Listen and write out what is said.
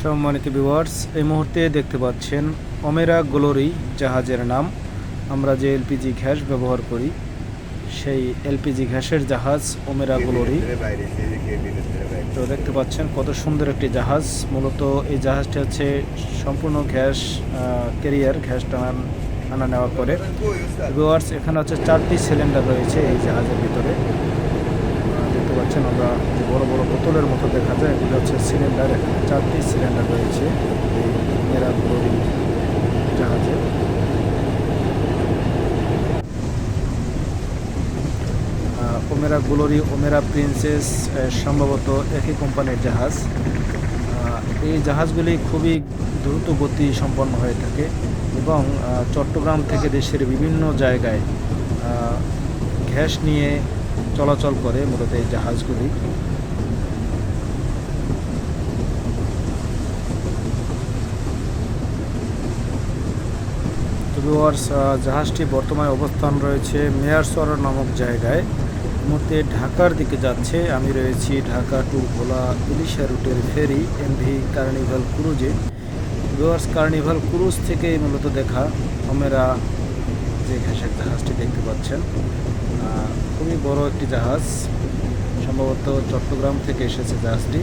সম্মানিত ভিউয়ার্স, এই মুহূর্তে দেখতে পাচ্ছেন ওমেরা গ্লোরি জাহাজের নাম। আমরা যে এলপিজি গ্যাস ব্যবহার করি সেই এলপিজি গ্যাসের জাহাজ ওমেরা গ্লোরি। তো দেখতে পাচ্ছেন কত সুন্দর একটি জাহাজ। মূলত এই জাহাজটি হচ্ছে সম্পূর্ণ গ্যাস ক্যারিয়ার, গ্যাস আনা নেওয়া করে। ভিউয়ার্স, এখানে হচ্ছে 4টি সিলিন্ডার রয়েছে এই জাহাজের ভিতরে। দেখতে পাচ্ছেন আমরা যে বড় বড় বোতলের মতো দেখা যায়, এগুলো হচ্ছে সিলিন্ডার। এখানে 4টি সিলিন্ডার রয়েছে এই ওমেরা গ্লোরি জাহাজে। ওমেরা গ্লোরি, ওমেরা প্রিন্সেস সম্ভবত একই কোম্পানির জাহাজ। এই জাহাজগুলি খুবই দ্রুত গতি সম্পন্ন হয়ে থাকে এবং চট্টগ্রাম থেকে দেশের বিভিন্ন জায়গায় গ্যাস নিয়ে চলাচল করে মূলত এই জাহাজগুলি। জাহাজটি বর্তমানে অবস্থান রয়েছে মেয়ারসর নামক জায়গায়। মুহূর্তে ঢাকার দিকে যাচ্ছে। আমি রয়েছি ঢাকা টু ভোলা ইলিশা রুটের ফেরি এমভি কার্নিভাল ক্রুজে। কার্নিভাল ক্রুজ থেকেই মূলত দেখা ওমেরা যে গ্যাসের জাহাজটি দেখতে পাচ্ছেন। খুবই বড় একটি জাহাজ, সম্ভবত চট্টগ্রাম থেকে এসেছে জাহাজটি।